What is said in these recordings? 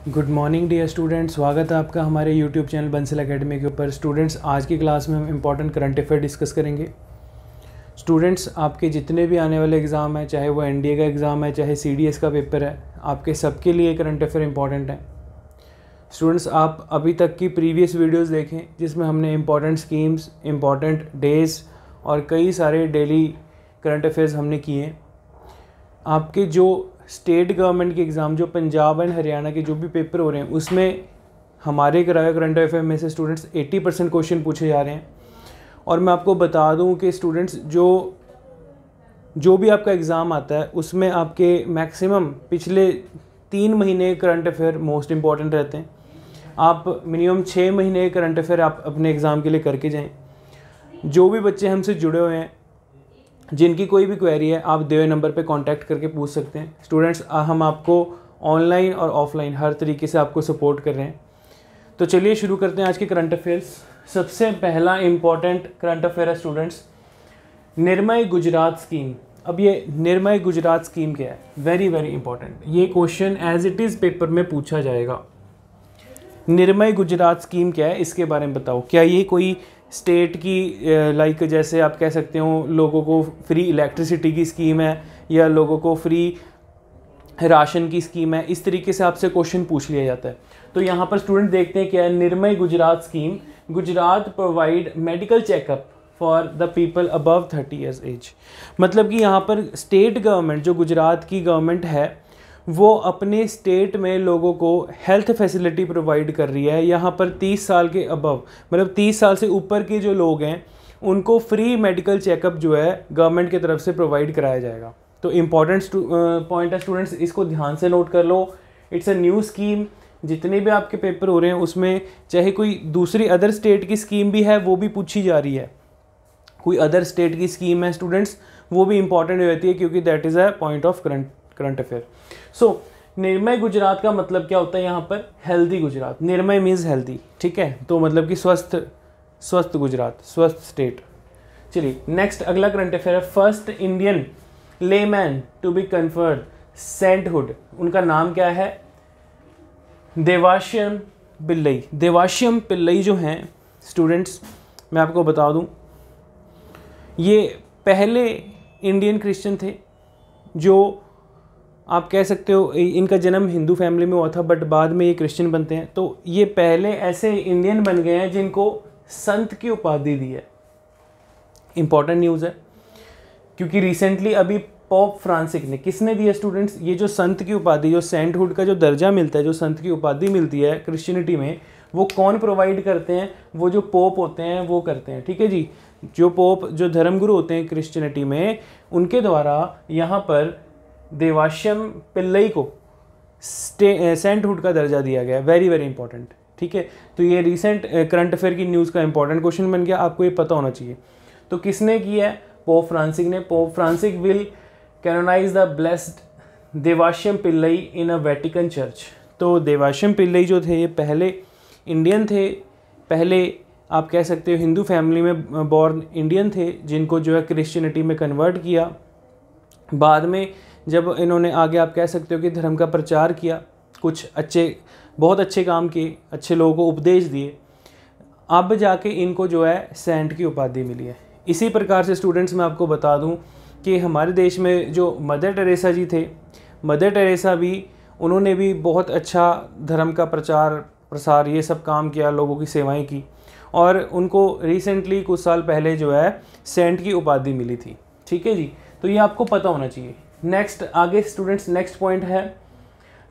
Good morning dear students, स्वागत है आपका हमारे यूट्यूब चैनल बंसल एकेडमी के ऊपर। स्टूडेंट्स, आज की क्लास में हम इंपॉर्टेंट करंट अफेयर डिस्कस करेंगे। स्टूडेंट्स, आपके जितने भी आने वाले एग्ज़ाम हैं, चाहे वो एनडीए का एग्ज़ाम है, चाहे सीडीएस का पेपर है, आपके सबके लिए करंट अफेयर इंपॉर्टेंट है। स्टूडेंट्स, आप अभी तक की प्रीवियस वीडियोज़ देखें जिसमें हमने इंपॉर्टेंट स्कीम्स, इंपॉर्टेंट डेज़ और कई सारे डेली करंट अफेयर्स हमने किए हैं। आपके जो स्टेट गवर्नमेंट के एग्ज़ाम, जो पंजाब एंड हरियाणा के जो भी पेपर हो रहे हैं, उसमें हमारे कराए करंट अफेयर में से स्टूडेंट्स 80% क्वेश्चन पूछे जा रहे हैं। और मैं आपको बता दूं कि स्टूडेंट्स जो भी आपका एग्ज़ाम आता है उसमें आपके मैक्सिमम पिछले 3 महीने करंट अफेयर मोस्ट इंपॉर्टेंट रहते हैं। आप मिनिमम 6 महीने करंट अफेयर आप अपने एग्ज़ाम के लिए करके जाएँ। जो भी बच्चे हमसे जुड़े हुए हैं, जिनकी कोई भी क्वेरी है, आप दिए हुए नंबर पे कांटेक्ट करके पूछ सकते हैं। स्टूडेंट्स, हम आपको ऑनलाइन और ऑफलाइन हर तरीके से आपको सपोर्ट कर रहे हैं। तो चलिए शुरू करते हैं आज के करंट अफेयर्स। सबसे पहला इंपॉर्टेंट करंट अफेयर है स्टूडेंट्स, निर्मय गुजरात स्कीम। अब ये निर्मय गुजरात स्कीम क्या है? Very very important. ये question as it is paper में पूछा जाएगा। निर्मय गुजरात स्कीम क्या है, इसके बारे में बताओ। क्या ये कोई स्टेट की लाइक जैसे आप कह सकते हो लोगों को फ्री इलेक्ट्रिसिटी की स्कीम है, या लोगों को फ्री राशन की स्कीम है? इस तरीके से आपसे क्वेश्चन पूछ लिया जाता है। तो यहाँ पर स्टूडेंट देखते हैं क्या है Nirmay Gujarat scheme. Gujarat provide medical checkup for the people above 30 years age. मतलब कि यहाँ पर स्टेट गवर्नमेंट, जो गुजरात की गवर्नमेंट है, वो अपने स्टेट में लोगों को हेल्थ फैसिलिटी प्रोवाइड कर रही है। यहाँ पर 30 साल के अबव, मतलब 30 साल से ऊपर के जो लोग हैं, उनको फ्री मेडिकल चेकअप जो है गवर्नमेंट की तरफ से प्रोवाइड कराया जाएगा। तो इम्पॉर्टेंट पॉइंट है स्टूडेंट्स, इसको ध्यान से नोट कर लो। It's a new scheme. जितने भी आपके पेपर हो रहे हैं उसमें चाहे कोई दूसरी अदर स्टेट की स्कीम भी है, वो भी पूछी जा रही है। कोई अदर स्टेट की स्कीम है स्टूडेंट्स, वो भी इंपॉर्टेंट हो जाती है, क्योंकि that is a point of current affair. So Nirmay Gujarat का मतलब क्या होता है? यहाँ पर healthy Gujarat. Nirmay means healthy, ठीक है? तो मतलब कि स्वस्थ गुजरात, स्वस्थ स्टेट। चलिए नेक्स्ट, अगला करंट अफेयर है, first Indian layman to be conferred sainthood. उनका नाम क्या है? देवाश्यम पिल्लई। देवाश्यम पिल्लई जो हैं स्टूडेंट्स, मैं आपको बता दूं, ये पहले इंडियन क्रिश्चियन थे जो, आप कह सकते हो इनका जन्म हिंदू फैमिली में हुआ था, बट बाद में ये क्रिश्चियन बनते हैं। तो ये पहले ऐसे इंडियन बन गए हैं जिनको संत की उपाधि दी है। इंपॉर्टेंट न्यूज़ है, क्योंकि रिसेंटली अभी पोप फ्रांसिस ने, किसने दिया स्टूडेंट्स? ये जो संत की उपाधि, जो सेंटहुड का जो दर्जा मिलता है, जो संत की उपाधि मिलती है क्रिश्चियनिटी में, वो कौन प्रोवाइड करते हैं? वो जो पोप होते हैं वो करते हैं, ठीक है जी। जो पोप, जो धर्मगुरु होते हैं क्रिश्चियनिटी में, उनके द्वारा यहाँ पर देवाश्यम पिल्लई को सेंटहुड का दर्जा दिया गया। वेरी वेरी इंपॉर्टेंट, ठीक है। तो ये रिसेंट करंट अफेयर की न्यूज़ का इंपॉर्टेंट क्वेश्चन बन गया, आपको ये पता होना चाहिए। तो किसने किया है? पोप फ्रांसिस ने। Pope Francis will canonize the blessed Devasahayam Pillai in a Vatican church. तो देवाश्यम पिल्लई जो थे, ये पहले इंडियन थे, पहले आप कह सकते हो हिंदू फैमिली में बॉर्न इंडियन थे, जिनको जो है क्रिश्चियनिटी में कन्वर्ट किया। बाद में जब इन्होंने आगे आप कह सकते हो कि धर्म का प्रचार किया, कुछ बहुत अच्छे काम किए, अच्छे लोगों को उपदेश दिए, अब जाके इनको जो है सेंट की उपाधि मिली है। इसी प्रकार से स्टूडेंट्स, मैं आपको बता दूं कि हमारे देश में जो मदर टेरेसा जी थे, मदर टेरेसा भी, उन्होंने भी बहुत अच्छा धर्म का प्रसार ये सब काम किया, लोगों की सेवाएं की, और उनको रिसेंटली कुछ साल पहले जो है सेंट की उपाधि मिली थी, ठीक है जी। तो ये आपको पता होना चाहिए। नेक्स्ट आगे स्टूडेंट्स, नेक्स्ट पॉइंट है,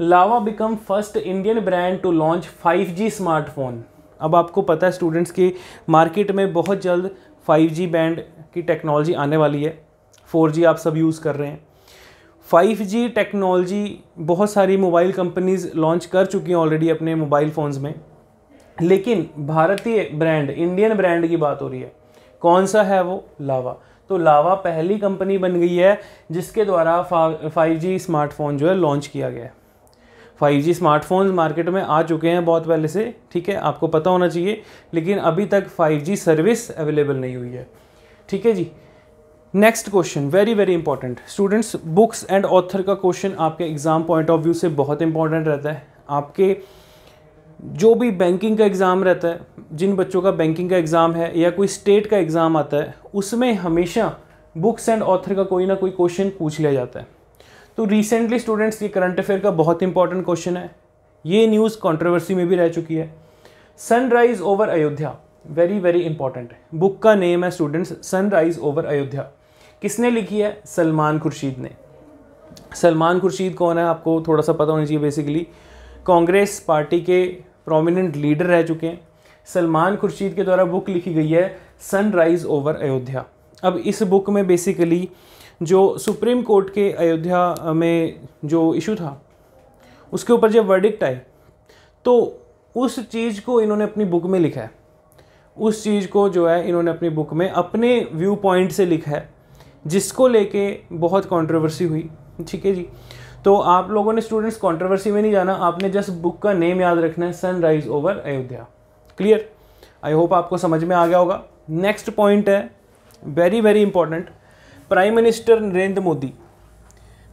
Lava become first Indian brand to launch 5G smartphone. अब आपको पता है स्टूडेंट्स कि मार्केट में बहुत जल्द 5G बैंड की टेक्नोलॉजी आने वाली है। 4G आप सब यूज़ कर रहे हैं। 5G टेक्नोलॉजी बहुत सारी मोबाइल कंपनीज लॉन्च कर चुकी हैं ऑलरेडी अपने मोबाइल फ़ोन्स में, लेकिन भारतीय ब्रांड, इंडियन ब्रांड की बात हो रही है। कौन सा है वो? लावा। तो लावा पहली कंपनी बन गई है जिसके द्वारा 5G स्मार्टफोन जो है लॉन्च किया गया है। 5G स्मार्टफोन्स मार्केट में आ चुके हैं बहुत पहले से, ठीक है, आपको पता होना चाहिए, लेकिन अभी तक 5G सर्विस अवेलेबल नहीं हुई है, ठीक है जी। Next question, very very important students, books and author का क्वेश्चन आपके एग्जाम पॉइंट ऑफ व्यू से बहुत इंपॉर्टेंट रहता है। आपके जो भी बैंकिंग का एग्ज़ाम रहता है, जिन बच्चों का बैंकिंग का एग्ज़ाम है या कोई स्टेट का एग्ज़ाम आता है, उसमें हमेशा बुक्स एंड ऑथर का कोई ना कोई क्वेश्चन पूछ लिया जाता है। तो रिसेंटली स्टूडेंट्स ये करंट अफेयर का बहुत इंपॉर्टेंट क्वेश्चन है, ये न्यूज़ कंट्रोवर्सी में भी रह चुकी है। Sunrise over Ayodhya, very very important है। बुक का नेम है स्टूडेंट्स सनराइज ओवर अयोध्या। किसने लिखी है? सलमान खुर्शीद ने। सलमान खुर्शीद कौन है? आपको थोड़ा सा पता होना चाहिए। बेसिकली कांग्रेस पार्टी के प्रोमिनेंट लीडर रह चुके हैं। सलमान खुर्शीद के द्वारा बुक लिखी गई है सनराइज ओवर अयोध्या। अब इस बुक में बेसिकली जो सुप्रीम कोर्ट के अयोध्या में जो इशू था उसके ऊपर जब वर्डिक्ट आए तो उस चीज़ को इन्होंने अपनी बुक में लिखा है। उस चीज़ को जो है इन्होंने अपनी बुक में अपने व्यू पॉइंट से लिखा है, जिसको लेके बहुत कंट्रोवर्सी हुई। ठीक है जी। तो आप लोगों ने स्टूडेंट्स कंट्रोवर्सी में नहीं जाना, आपने जस्ट बुक का नेम याद रखना है sunrise over Ayodhya. Clear? I hope आपको समझ में आ गया होगा। नेक्स्ट पॉइंट है very very important, prime minister Narendra Modi.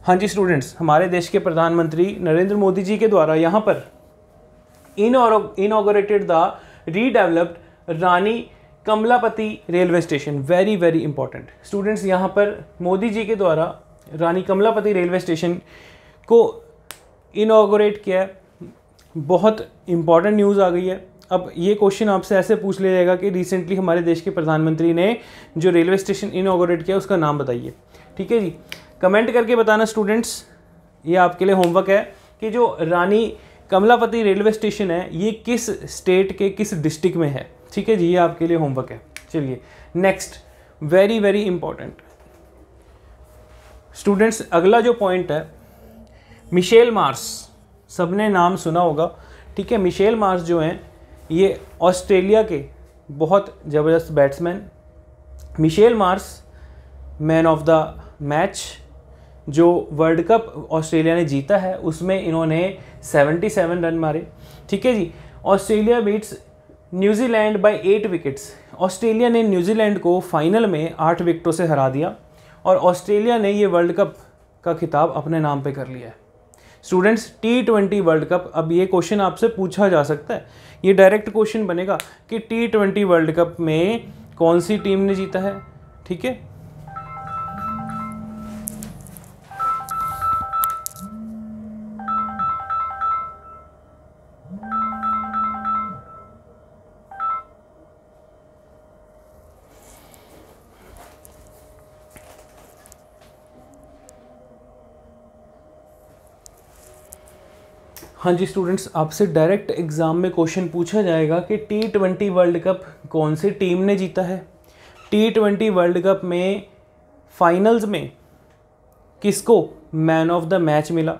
हाँ जी स्टूडेंट्स, हमारे देश के प्रधानमंत्री नरेंद्र मोदी जी के द्वारा यहाँ पर inaugurated the redeveloped Rani Kamlapati railway station. Very very important students, यहाँ पर मोदी जी के द्वारा रानी कमलापति रेलवे स्टेशन को इनॉग्रेट किया है। बहुत इंपॉर्टेंट न्यूज़ आ गई है। अब ये क्वेश्चन आपसे ऐसे पूछ लिया जाएगा कि रिसेंटली हमारे देश के प्रधानमंत्री ने जो रेलवे स्टेशन इनॉग्रेट किया उसका नाम बताइए। ठीक है जी, कमेंट करके बताना स्टूडेंट्स। ये आपके लिए होमवर्क है कि जो रानी कमलापति रेलवे स्टेशन है ये किस स्टेट के किस डिस्ट्रिक्ट में है। ठीक है जी, ये आपके लिए होमवर्क है। चलिए next, very very important students, अगला जो पॉइंट है मिशेल मार्स। सबने नाम सुना होगा। ठीक है, मिशेल मार्स जो हैं ये ऑस्ट्रेलिया के बहुत ज़बरदस्त batsman. Mitchell Marsh man of the match. जो वर्ल्ड कप ऑस्ट्रेलिया ने जीता है उसमें इन्होंने 77 रन मारे। ठीक है जी। Australia beats New Zealand by 8 wickets. Australia ने न्यूजीलैंड को फाइनल में 8 विकेटों से हरा दिया और ऑस्ट्रेलिया ने ये वर्ल्ड कप का खिताब अपने नाम पे कर लिया है। स्टूडेंट्स, T20 वर्ल्ड कप, अब ये क्वेश्चन आपसे पूछा जा सकता है, ये डायरेक्ट क्वेश्चन बनेगा कि T20 वर्ल्ड कप में कौन सी टीम ने जीता है। ठीक है, हाँ जी स्टूडेंट्स, आपसे डायरेक्ट एग्ज़ाम में क्वेश्चन पूछा जाएगा कि T20 वर्ल्ड कप कौन सी टीम ने जीता है। T20 वर्ल्ड कप में फाइनल्स में किसको मैन ऑफ द मैच मिला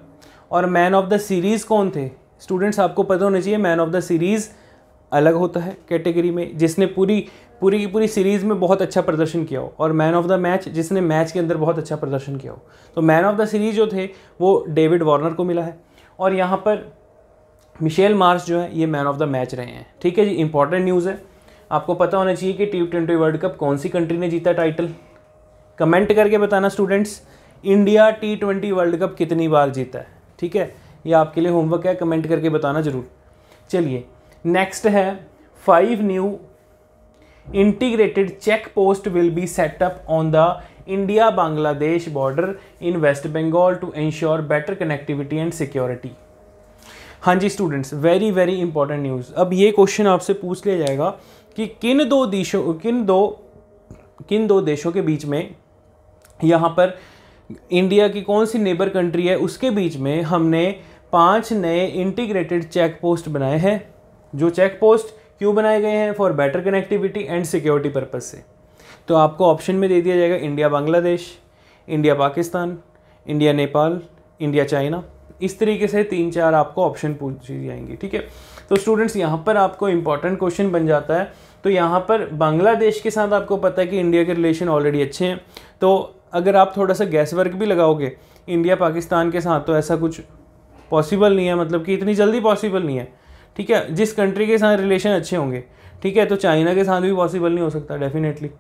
और मैन ऑफ द सीरीज़ कौन थे। स्टूडेंट्स, आपको पता होना चाहिए मैन ऑफ द सीरीज़ अलग होता है कैटेगरी में, जिसने पूरी की पूरी सीरीज़ में बहुत अच्छा प्रदर्शन किया हो, और मैन ऑफ द मैच जिसने मैच के अंदर बहुत अच्छा प्रदर्शन किया हो। तो मैन ऑफ द सीरीज़ जो थे वो डेविड वार्नर को मिला है और यहाँ पर मिशेल मार्स जो है ये मैन ऑफ द मैच रहे हैं। ठीक है जी, इंपॉर्टेंट न्यूज़ है। आपको पता होना चाहिए कि T20 वर्ल्ड कप कौन सी कंट्री ने जीता टाइटल। कमेंट करके बताना students, India T20 world cup कितनी बार जीता है। ठीक है, ये आपके लिए होमवर्क है, कमेंट करके बताना ज़रूर। चलिए नेक्स्ट है 5 new integrated check post will be set up on the India Bangladesh border in West Bengal to ensure better connectivity and security. हाँ जी students, very very important news. अब ये क्वेश्चन आपसे पूछ लिया जाएगा कि किन दो देशों के बीच में, यहाँ पर इंडिया की कौन सी नेबर कंट्री है उसके बीच में हमने 5 नए इंटीग्रेटेड चेक पोस्ट बनाए हैं। जो चेक पोस्ट क्यों बनाए गए हैं? For better connectivity and security purpose से। तो आपको ऑप्शन में दे दिया जाएगा India Bangladesh, India Pakistan, India Nepal, India China. इस तरीके से 3-4 आपको ऑप्शन पूछी जाएंगी। ठीक है, तो स्टूडेंट्स यहाँ पर आपको इंपॉर्टेंट क्वेश्चन बन जाता है। तो यहाँ पर बांग्लादेश के साथ आपको पता है कि इंडिया के रिलेशन ऑलरेडी अच्छे हैं, तो अगर आप थोड़ा सा गैस वर्क भी लगाओगे इंडिया पाकिस्तान के साथ तो ऐसा कुछ पॉसिबल नहीं है, मतलब कि इतनी जल्दी पॉसिबल नहीं है। ठीक है, जिस कंट्री के साथ रिलेशन अच्छे होंगे, ठीक है, तो चाइना के साथ भी पॉसिबल नहीं हो सकता डेफिनेटली।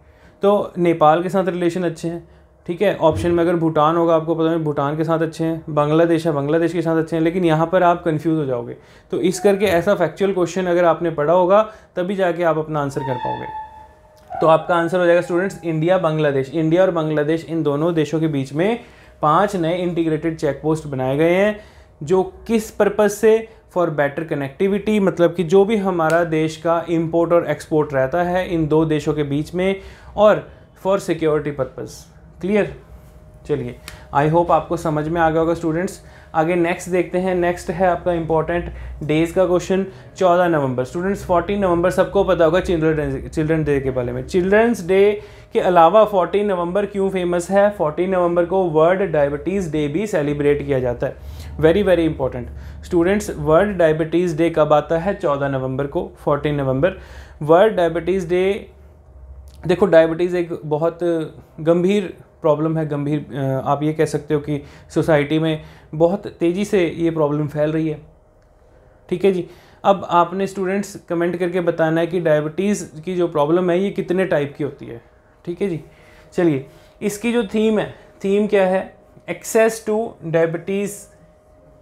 तो नेपाल के साथ रिलेशन अच्छे हैं, ठीक है। ऑप्शन में अगर भूटान होगा, आपको पता है भूटान के साथ अच्छे हैं, बांग्लादेश है बांग्लादेश के साथ अच्छे हैं, लेकिन यहाँ पर आप कंफ्यूज हो जाओगे। तो इस करके ऐसा फैक्चुअल क्वेश्चन अगर आपने पढ़ा होगा तभी जाके आप अपना आंसर कर पाओगे। तो आपका आंसर हो जाएगा स्टूडेंट्स इंडिया बांग्लादेश। इंडिया और बांग्लादेश इन दोनों देशों के बीच में 5 नए इंटीग्रेटेड चेक पोस्ट बनाए गए हैं, जो किस पर्पज़ से, फॉर बेटर कनेक्टिविटी, मतलब कि जो भी हमारा देश का इंपोर्ट और एक्सपोर्ट रहता है इन 2 देशों के बीच में, और फॉर सिक्योरिटी पर्पज़। क्लियर। चलिए, आई होप आपको समझ में आ गया होगा स्टूडेंट्स। आगे नेक्स्ट देखते हैं। नेक्स्ट है आपका इंपॉर्टेंट डेज का क्वेश्चन। 14 नवंबर स्टूडेंट्स, 14 नवंबर सबको पता होगा चिल्ड्रन डे के बारे में। चिल्ड्रंस डे के अलावा 14 नवंबर क्यों फेमस है? 14 नवंबर को वर्ल्ड डायबिटीज़ डे भी सेलिब्रेट किया जाता है। Very very important students, world diabetes day कब आता है? 14 नवंबर को, 14 नवंबर। वर्ल्ड डायबिटीज़ डे, देखो डायबिटीज़ एक बहुत गंभीर प्रॉब्लम है, गंभीर आप ये कह सकते हो कि सोसाइटी में बहुत तेज़ी से ये प्रॉब्लम फैल रही है। ठीक है जी। अब आपने स्टूडेंट्स कमेंट करके बताना है कि डायबिटीज़ की जो प्रॉब्लम है ये कितने टाइप की होती है। ठीक है जी। चलिए, इसकी जो थीम है, थीम क्या है? Access to diabetes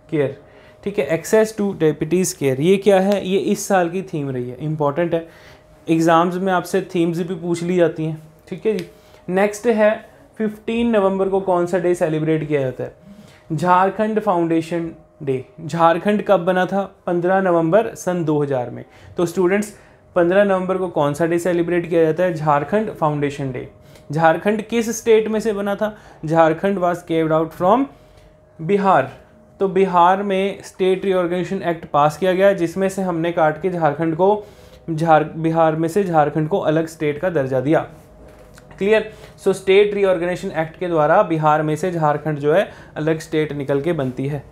care. ठीक है, एक्सेस टू डायबिटीज़ केयर, ये क्या है? ये इस साल की थीम रही है, इंपॉर्टेंट है। एग्ज़ाम्स में आपसे थीम्स भी पूछ ली जाती हैं। ठीक है जी। नेक्स्ट है 15 नवंबर को कौन सा डे सेलिब्रेट किया जाता है? Jharkhand foundation day. झारखंड कब बना था? 15 नवंबर सन 2000 में। तो स्टूडेंट्स 15 नवंबर को कौन सा डे सेलिब्रेट किया जाता है? Jharkhand foundation day. झारखंड किस स्टेट में से बना था? Jharkhand was caved out from Bihar. तो बिहार में स्टेट रीऑर्गेनाइजेशन एक्ट पास किया गया, जिसमें से हमने काट के झारखंड को, बिहार में से झारखंड को अलग स्टेट का दर्जा दिया। क्लियर। सो स्टेट रीऑर्गेनाइजेशन एक्ट के द्वारा बिहार में से झारखंड जो है अलग स्टेट निकल के बनती है।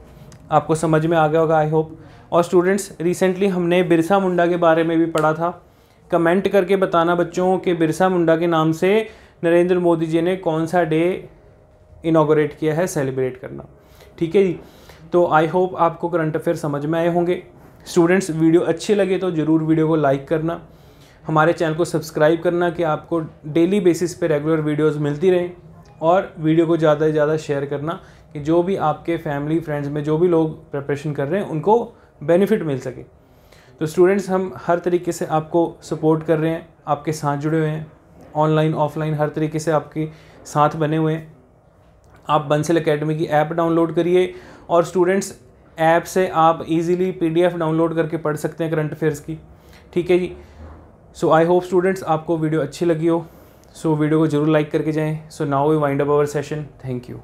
आपको समझ में आ गया होगा आई होप। और स्टूडेंट्स, रिसेंटली हमने बिरसा मुंडा के बारे में भी पढ़ा था। कमेंट करके बताना बच्चों कि बिरसा मुंडा के नाम से नरेंद्र मोदी जी ने कौन सा डे इनॉग्रेट किया है, सेलिब्रेट करना। ठीक है जी। तो आई होप आपको करंट अफेयर समझ में आए होंगे। स्टूडेंट्स, वीडियो अच्छी लगे तो ज़रूर वीडियो को लाइक करना, हमारे चैनल को सब्सक्राइब करना कि आपको डेली बेसिस पे रेगुलर वीडियोस मिलती रहें, और वीडियो को ज़्यादा से ज़्यादा शेयर करना कि जो भी आपके फैमिली फ्रेंड्स में जो भी लोग प्रिपरेशन कर रहे हैं उनको बेनिफिट मिल सके। तो स्टूडेंट्स, हम हर तरीके से आपको सपोर्ट कर रहे हैं, आपके साथ जुड़े हुए हैं, ऑनलाइन ऑफलाइन हर तरीके से आपके साथ बने हुए हैं। आप बंसल एकेडमी की ऐप डाउनलोड करिए, और स्टूडेंट्स ऐप से आप इजीली PDF डाउनलोड करके पढ़ सकते हैं करंट अफेयर्स की। ठीक है जी। सो आई होप स्टूडेंट्स आपको वीडियो अच्छी लगी हो। सो वीडियो को जरूर लाइक करके जाएं। So now we wind up our session. Thank you.